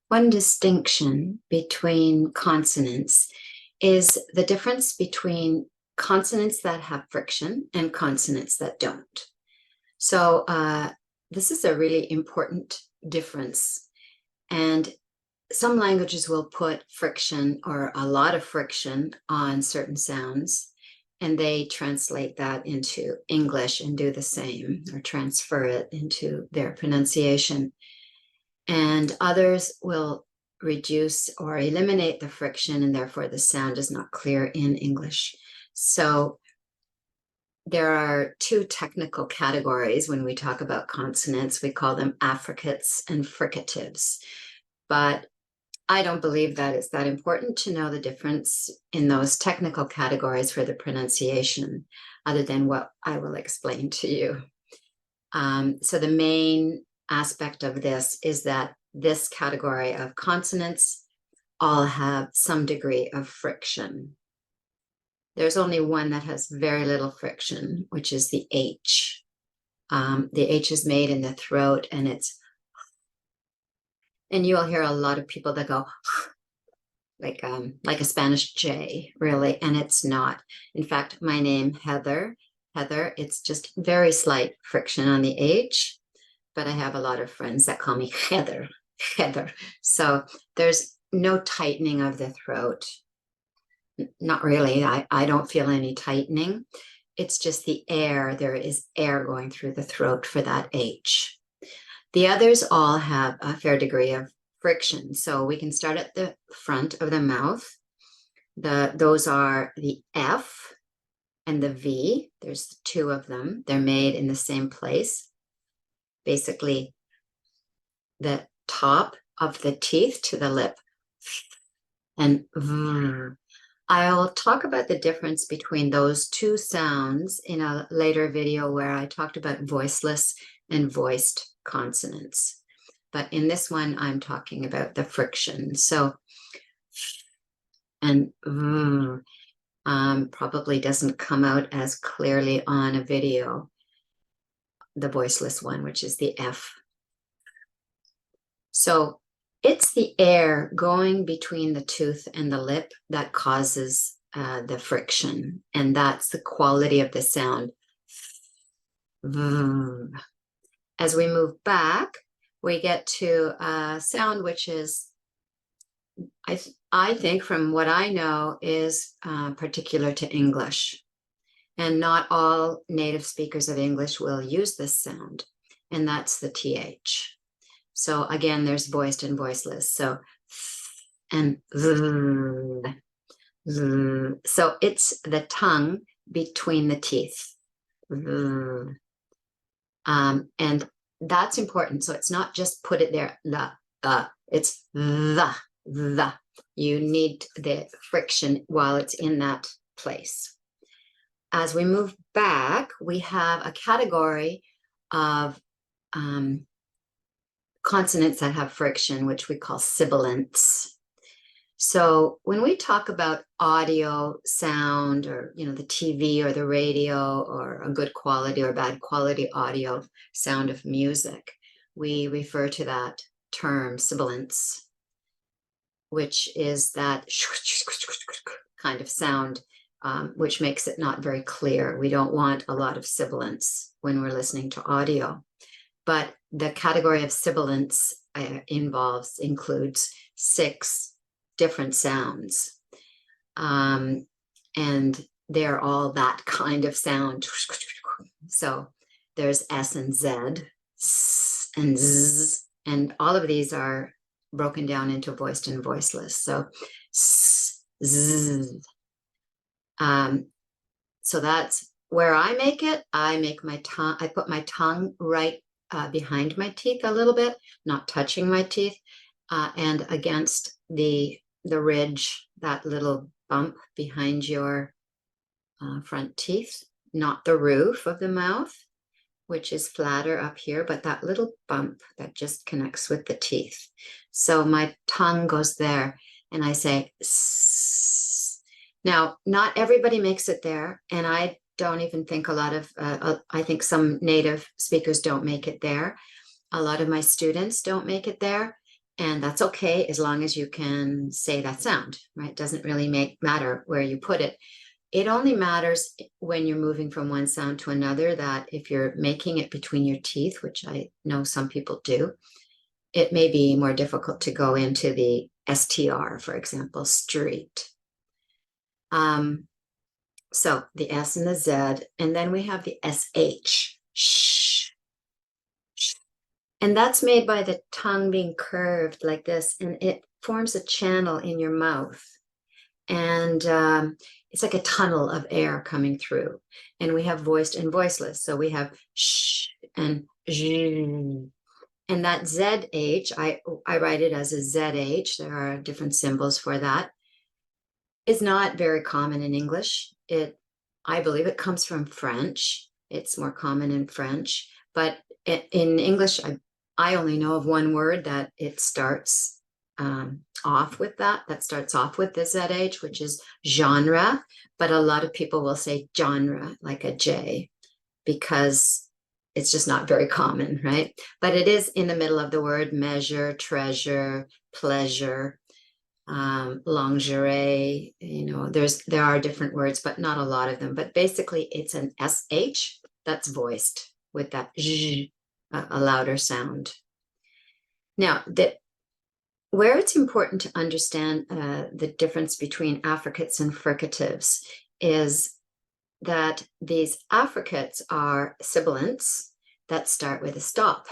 One distinction between consonants is the difference between consonants that have friction and consonants that don't. So this is a really important difference. And some languages will put friction or a lot of friction on certain sounds, and they translate that into English and do the same or transfer it into their pronunciation. And others will reduce or eliminate the friction, and therefore the sound is not clear in English. So there are two technical categories when we talk about consonants. We call them affricates and fricatives. But I don't believe that it's that important to know the difference in those technical categories for the pronunciation, other than what I will explain to you. So the main aspect of this is that this category of consonants all have some degree of friction. There's only one that has very little friction, which is the H. The H is made in the throat, and you'll hear a lot of people that go like a Spanish J, really, and it's not. In fact, my name, Heather, it's just very slight friction on the H, but I have a lot of friends that call me Heather. So there's no tightening of the throat. Not really. I don't feel any tightening. It's just the air. There is air going through the throat for that H. The others all have a fair degree of friction. So we can start at the front of the mouth. Those are the F and the V. There's two of them. They're made in the same place. Basically, the top of the teeth to the lip. And I'll talk about the difference between those two sounds in a later video where I talked about voiceless and voiced consonants. But in this one, I'm talking about the friction. So, and probably doesn't come out as clearly on a video, the voiceless one, which is the F. So it's the air going between the tooth and the lip that causes the friction, and that's the quality of the sound. As we move back, we get to a sound which is, I think from what I know, is particular to English. And not all native speakers of English will use this sound, and that's the TH. So again, there's voiced and voiceless. So, and so it's the tongue between the teeth. And that's important. So it's not just put it there, it's the. You need the friction while it's in that place. As we move back, we have a category of consonants that have friction, which we call sibilants. So when we talk about audio sound, or the TV or the radio, or a good quality or bad quality audio sound of music, we refer to that term sibilants, which is that kind of sound, which makes it not very clear. We don't want a lot of sibilants when we're listening to audio. But the category of sibilants includes 6 different sounds. And they're all that kind of sound. So there's S and Z, S and Z, and all of these are broken down into voiced and voiceless. So S, Z. So that's where I make it. I put my tongue right behind my teeth a little bit, not touching my teeth, and against the ridge, that little bump behind your front teeth, not the roof of the mouth, which is flatter up here, but that little bump that just connects with the teeth. So my tongue goes there, and I say S. Now, not everybody makes it there, and I don't even think a lot of, I think some native speakers don't make it there. A lot of my students don't make it there. And that's okay as long as you can say that sound, right? It doesn't really matter where you put it. It only matters when you're moving from one sound to another, that if you're making it between your teeth, which I know some people do, it may be more difficult to go into the STR, for example, street. So the S and the Z, and then we have the SH, shh. And that's made by the tongue being curved like this, and it forms a channel in your mouth. And it's like a tunnel of air coming through. And we have voiced and voiceless. So we have sh and zh. And that ZH, I write it as a ZH. There are different symbols for that. It's not very common in English. I believe it comes from French. It's more common in French. But in English, I only know of one word that it starts off with that starts off with the ZH, which is genre. But a lot of people will say genre, like a J, because it's just not very common, right? But it is in the middle of the word: measure, treasure, pleasure, lingerie. There are different words, but not a lot of them. But basically, it's an SH that's voiced with that zh, a louder sound. Now, where it's important to understand the difference between affricates and fricatives is that these affricates are sibilants that start with a stop.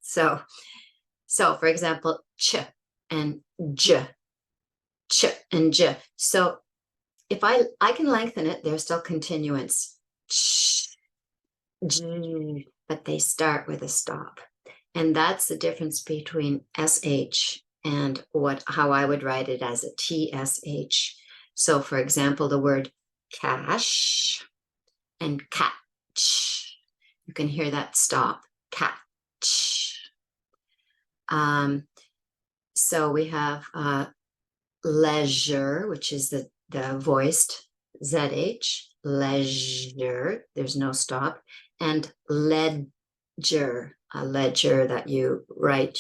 So for example, ch and j, ch and j. So if I can lengthen it, they're still continuants, ch, j, but they start with a stop. And that's the difference between SH and how I would write it as a TSH. So for example, the word cash and catch, you can hear that stop, catch. So we have leisure, which is the voiced ZH, leisure, there's no stop, and ledger, a ledger that you write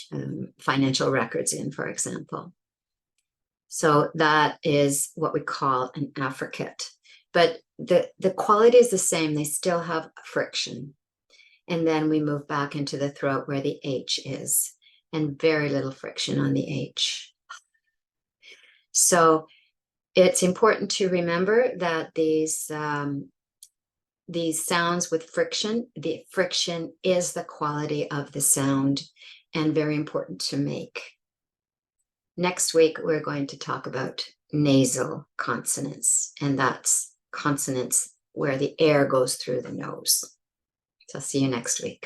financial records in, for example. So that is what we call an affricate. But the quality is the same. They still have friction. And then we move back into the throat where the H is, and very little friction on the H. So it's important to remember that these sounds with friction, the friction is the quality of the sound, and very important to make. Next week, we're going to talk about nasal consonants, and that's consonants where the air goes through the nose. So see you next week.